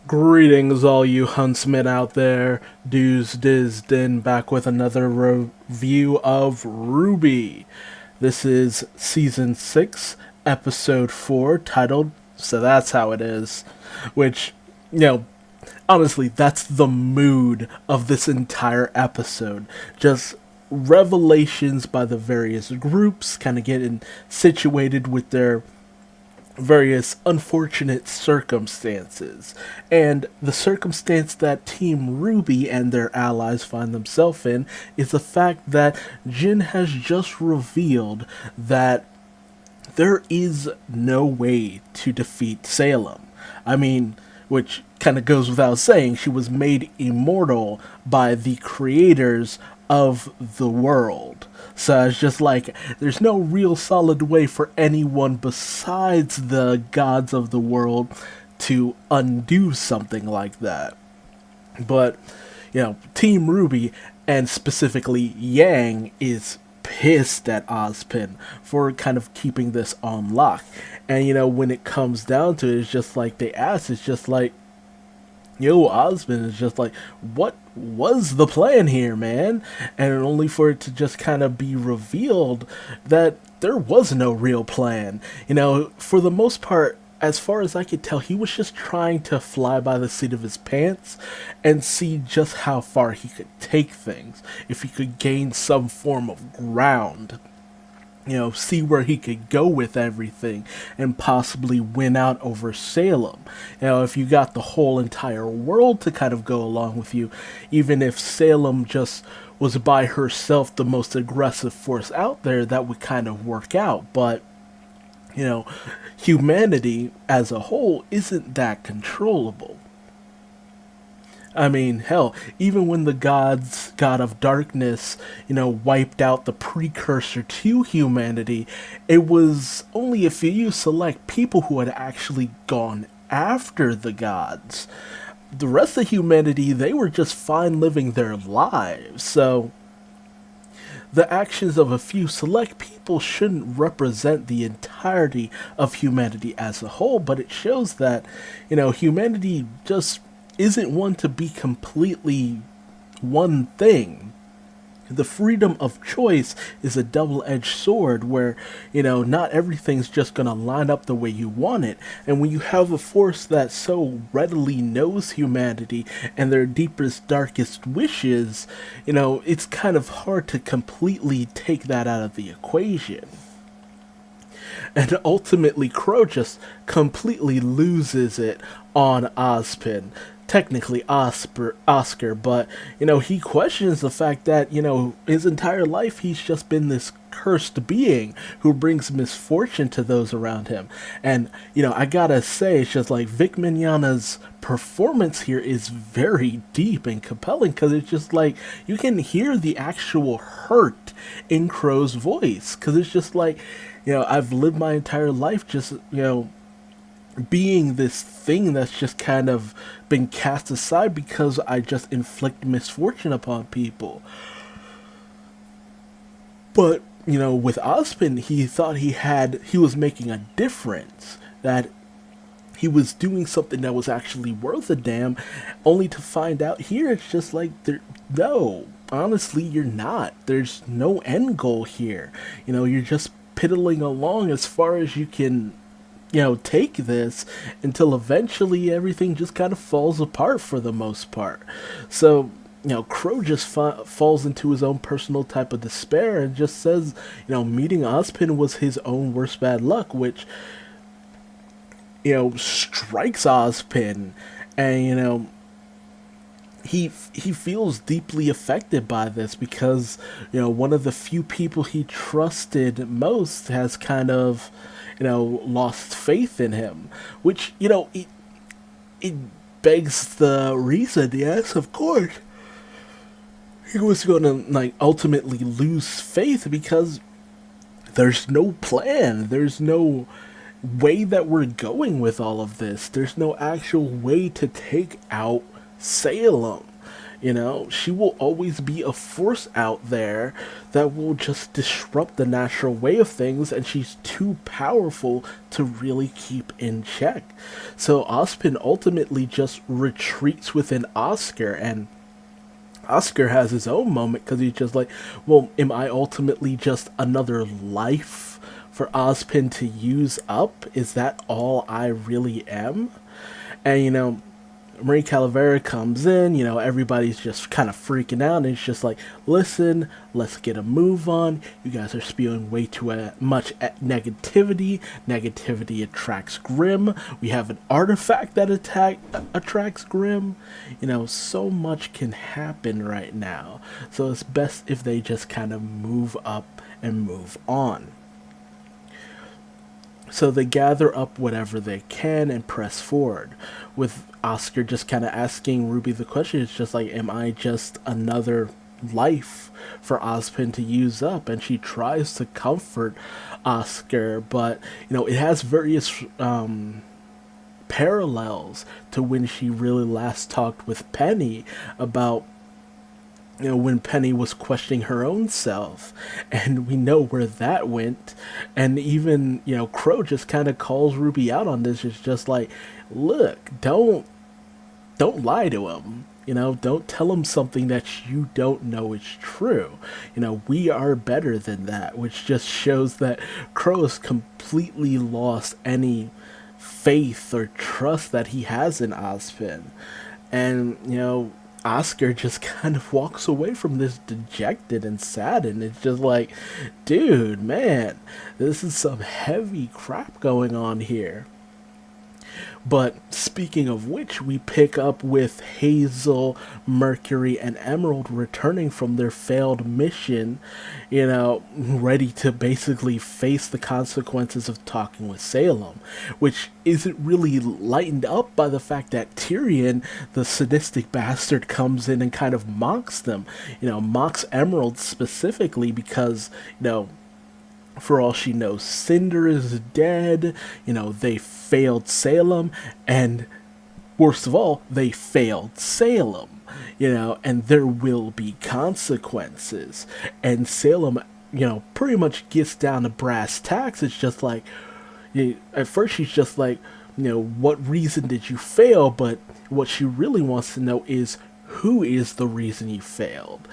Greetings, all you huntsmen out there. Duuz-Diz-Din back with another review of Rwby. This is Season 6, Episode 4, titled So That's How It Is. Which, you know, honestly, that's the mood of this entire episode. Just revelations by the various groups, kind of getting situated with their various unfortunate circumstances. And the circumstance that Team Rwby and their allies find themselves in is the fact that Jin has just revealed that there is no way to defeat Salem. I mean, which kind of goes without saying, she was made immortal by the creators of the world. So it's just like, there's no real solid way for anyone besides the gods of the world to undo something like that. But, Team Rwby, and specifically Yang, is pissed at Ozpin for kind of keeping this on lock. And, when it comes down to it, it's just like they ask, it's just like, Ozpin is just like, what was the plan here, man? And only for it to just kind of be revealed that there was no real plan. For the most part, as far as I could tell, he was just trying to fly by the seat of his pants and see just how far he could take things, if he could gain some form of ground. See where he could go with everything and possibly win out over Salem. If you got the whole entire world to kind of go along with you, even if Salem just was by herself the most aggressive force out there, that would kind of work out. But, humanity as a whole isn't that controllable. I mean, hell, even when the god of darkness, wiped out the precursor to humanity, it was only a few select people who had actually gone after the gods. The rest of humanity, they were just fine living their lives, so the actions of a few select people shouldn't represent the entirety of humanity as a whole, but it shows that, humanity just isn't one to be completely one thing. The freedom of choice is a double-edged sword where, not everything's just going to line up the way you want it. And when you have a force that so readily knows humanity and their deepest, darkest wishes, it's kind of hard to completely take that out of the equation. And ultimately, Crow just completely loses it on Ozpin. Technically Oscar, but, he questions the fact that, his entire life he's just been this cursed being who brings misfortune to those around him. And, I gotta say, it's just like Vic Mignogna's performance here is very deep and compelling, because it's just like, you can hear the actual hurt in Crow's voice, because it's just like, I've lived my entire life just, being this thing that's just kind of been cast aside because I just inflict misfortune upon people. But, with Ozpin, he thought he was making a difference, that he was doing something that was actually worth a damn, only to find out here it's just like, no, honestly, you're not. There's no end goal here. You're just piddling along as far as you can take this until eventually everything just kind of falls apart for the most part. So, Crow just falls into his own personal type of despair and just says, meeting Ozpin was his own worst bad luck, which, strikes Ozpin, and, he feels deeply affected by this because, one of the few people he trusted most has kind of, lost faith in him, which, it begs the reason, yes, of course, he was going to, ultimately lose faith because there's no plan, there's no way that we're going with all of this, there's no actual way to take out Salem. She will always be a force out there that will just disrupt the natural way of things, and she's too powerful to really keep in check. So Ozpin ultimately just retreats within Oscar, and Oscar has his own moment because he's just like, well, am I ultimately just another life for Ozpin to use up? Is that all I really am? And Marie Calavera comes in, everybody's just kind of freaking out, and it's just like, listen, let's get a move on. You guys are spewing way too much negativity. Negativity attracts Grim. We have an artifact that attracts Grim. So much can happen right now. So it's best if they just kind of move up and move on. So they gather up whatever they can and press forward, with Oscar just kind of asking Rwby the question. It's just like, am I just another life for Ozpin to use up? And she tries to comfort Oscar, but it has various parallels to when she really last talked with Penny about when Penny was questioning her own self, and we know where that went. And even, Crow just kind of calls Rwby out on this. It's just like, look, don't lie to him. Don't tell him something that you don't know is true. We are better than that, which just shows that Crow has completely lost any faith or trust that he has in Ozpin. And, Oscar just kind of walks away from this dejected and saddened. It's just like, dude, man, this is some heavy crap going on here. But speaking of which, we pick up with Hazel, Mercury, and Emerald returning from their failed mission, ready to basically face the consequences of talking with Salem, which isn't really lightened up by the fact that Tryin, the sadistic bastard, comes in and kind of mocks them, mocks Emerald specifically because, for all she knows, Cinder is dead. They failed Salem, and worst of all, they failed Salem. And there will be consequences. And Salem, pretty much gets down to brass tacks. It's just like, at first she's just like, what reason did you fail? But what she really wants to know is, who is the reason you failed?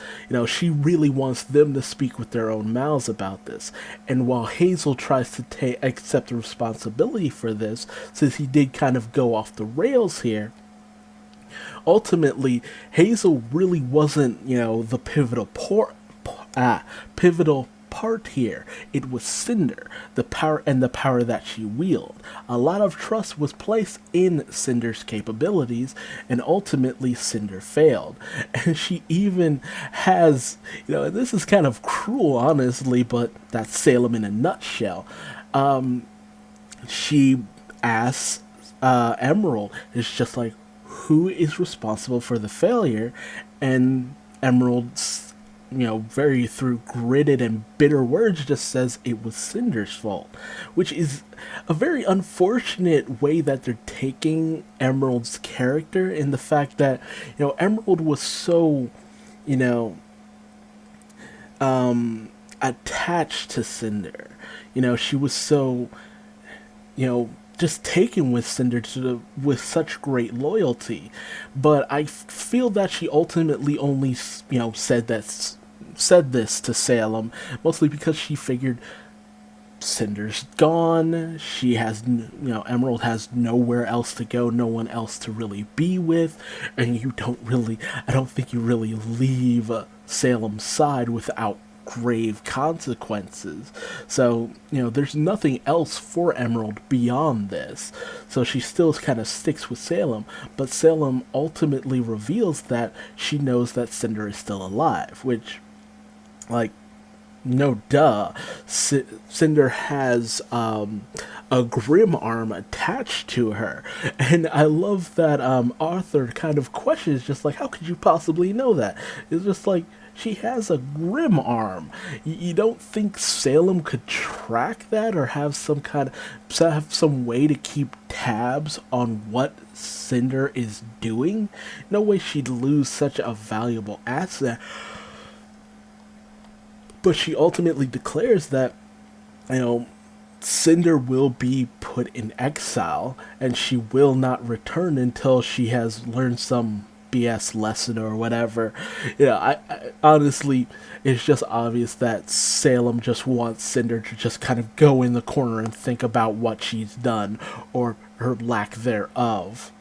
She really wants them to speak with their own mouths about this. And while Hazel tries to accept the responsibility for this, since he did kind of go off the rails here, ultimately Hazel really wasn't, the pivotal part here. It was Cinder, the power that she wielded. A lot of trust was placed in Cinder's capabilities, and ultimately Cinder failed. And she even has, and this is kind of cruel, honestly, but that's Salem in a nutshell. She asks Emerald, it's just like, who is responsible for the failure? And Emerald's, very through gritted and bitter words, just says it was Cinder's fault, which is a very unfortunate way that they're taking Emerald's character, in the fact that, Emerald was so, attached to Cinder. She was so, just taken with Cinder with such great loyalty. But I feel that she ultimately only, said this to Salem, mostly because she figured Cinder's gone. She has, Emerald has nowhere else to go, no one else to really be with, and I don't think you really leave Salem's side without grave consequences. So, there's nothing else for Emerald beyond this. So she still kind of sticks with Salem, but Salem ultimately reveals that she knows that Cinder is still alive, which, like, no duh. Cinder has a grim arm attached to her. And I love that Arthur kind of questions, just like, how could you possibly know that? It's just like, she has a Grim arm. You don't think Salem could track that or have have some way to keep tabs on what Cinder is doing? No way she'd lose such a valuable asset. But she ultimately declares that, you know, Cinder will be put in exile and she will not return until she has learned some BS lesson or whatever. I honestly, it's just obvious that Salem just wants Cinder to just kind of go in the corner and think about what she's done or her lack thereof.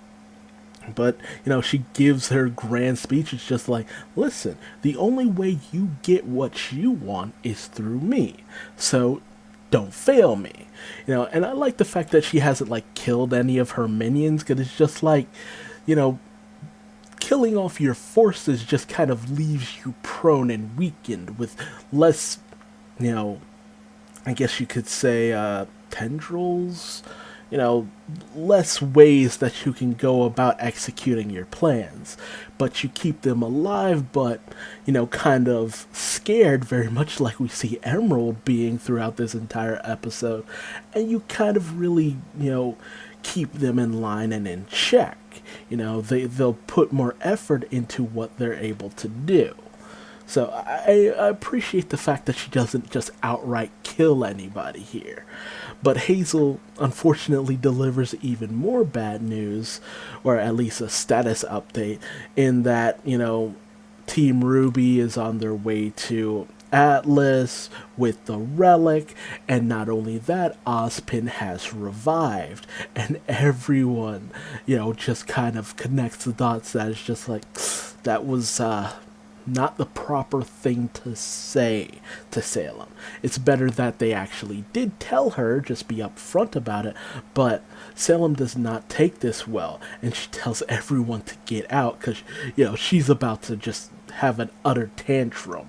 But, she gives her grand speech. It's just like, listen, the only way you get what you want is through me. So don't fail me. And I like the fact that she hasn't, like, killed any of her minions, because it's just like, you know, killing off your forces just kind of leaves you prone and weakened with less, I guess you could say, tendrils, less ways that you can go about executing your plans. But you keep them alive, but, kind of scared, very much like we see Emerald being throughout this entire episode. And you kind of really, keep them in line and in check. They'll put more effort into what they're able to do. So I appreciate the fact that she doesn't just outright kill anybody here. But Hazel unfortunately delivers even more bad news, or at least a status update, in that, Team Rwby is on their way to Atlas with the relic, and not only that, Ozpin has revived, and everyone, just kind of connects the dots. That is just like, that was, not the proper thing to say to Salem. It's better that they actually did tell her, just be upfront about it, but Salem does not take this well, and she tells everyone to get out, because, she's about to just have an utter tantrum.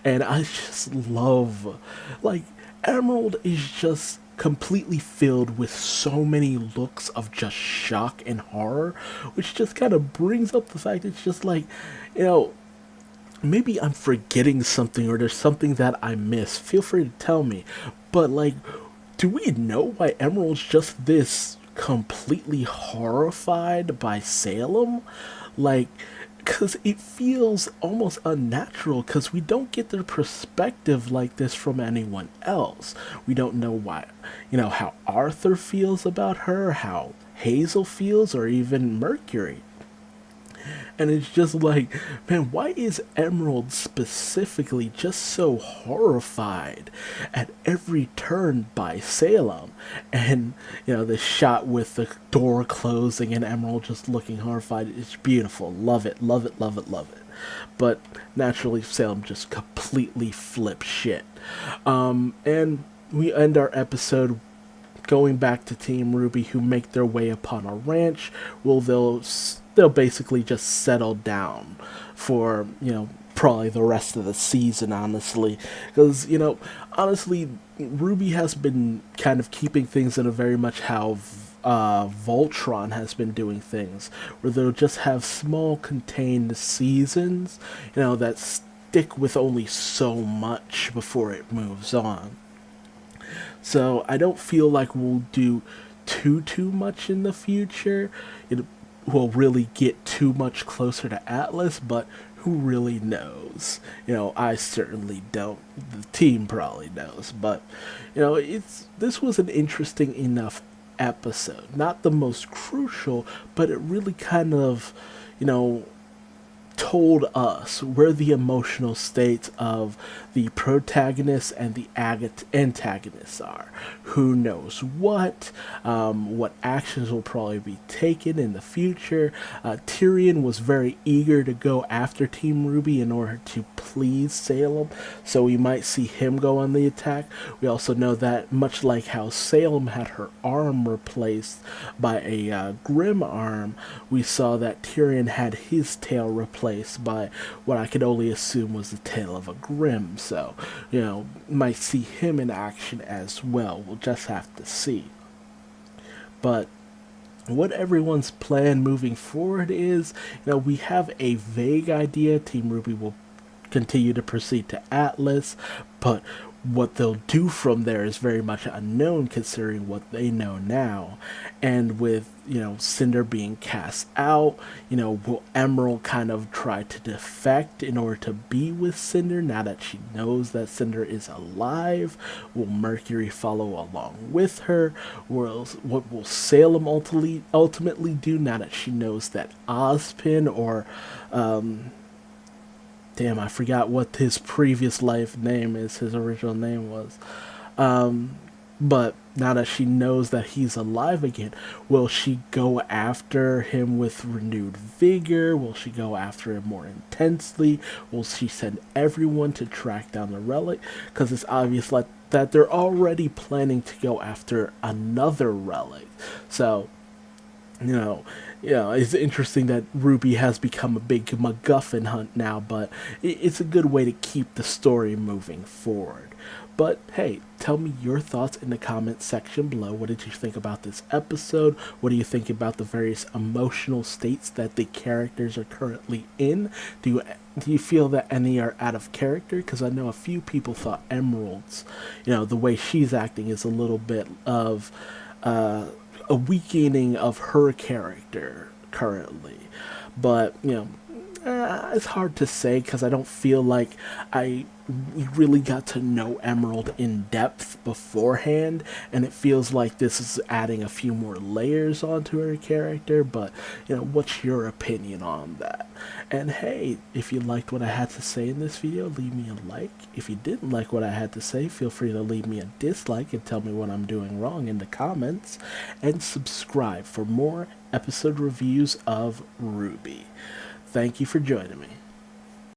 And I just love, like, Emerald is just completely filled with so many looks of just shock and horror, which just kind of brings up the fact it's just like, maybe I'm forgetting something or there's something that I miss. Feel free to tell me. But, like, do we know why Emerald's just this completely horrified by Salem? Like, because it feels almost unnatural, because we don't get the perspective like this from anyone else. We don't know why, how Arthur feels about her, how Hazel feels, or even Mercury. And it's just like, man, why is Emerald specifically just so horrified at every turn by Salem? And, the shot with the door closing and Emerald just looking horrified, it's beautiful. Love it, love it, love it, love it. But naturally, Salem just completely flips shit. And we end our episode going back to Team Rwby, who make their way upon a ranch. They'll basically just settle down for, probably the rest of the season, honestly. Because, honestly, Rwby has been kind of keeping things in a very much how Voltron has been doing things, where they'll just have small contained seasons, that stick with only so much before it moves on. So I don't feel like we'll do too much in the future. Will really get too much closer to Atlas, but who really knows? I certainly don't. The team probably knows, but this was an interesting enough episode. Not the most crucial, but it really kind of, told us where the emotional states of the protagonists and the antagonists are. Who knows what actions will probably be taken in the future. Tryin was very eager to go after Team Rwby in order to please Salem, so we might see him go on the attack. We also know that, much like how Salem had her arm replaced by a Grim arm, we saw that Tryin had his tail replaced by what I could only assume was the tail of a Grim. So, might see him in action as well. We'll just have to see. But what everyone's plan moving forward is, we have a vague idea. Team Rwby will continue to proceed to Atlas, but what they'll do from there is very much unknown considering what they know now. And with, Cinder being cast out, will Emerald kind of try to defect in order to be with Cinder now that she knows that Cinder is alive? Will Mercury follow along with her? What will Salem ultimately do now that she knows that Ozpin or damn, I forgot what his previous life name is, his original name was. But now that she knows that he's alive again, will she go after him with renewed vigor? Will she go after him more intensely? Will she send everyone to track down the relic? Because it's obvious that they're already planning to go after another relic. So, it's interesting that Rwby has become a big MacGuffin hunt now, but it's a good way to keep the story moving forward. But hey, tell me your thoughts in the comment section below. What did you think about this episode? What do you think about the various emotional states that the characters are currently in? Do you feel that any are out of character? Because I know a few people thought Emerald's, the way she's acting is a little bit of a weakening of her character currently. But, it's hard to say because I don't feel like we really got to know Emerald in depth beforehand, and it feels like this is adding a few more layers onto her character. But what's your opinion on that? And hey, if you liked what I had to say in this video, leave me a like. If you didn't like what I had to say, feel free to leave me a dislike and tell me what I'm doing wrong in the comments, and subscribe for more episode reviews of Rwby. Thank you for joining me.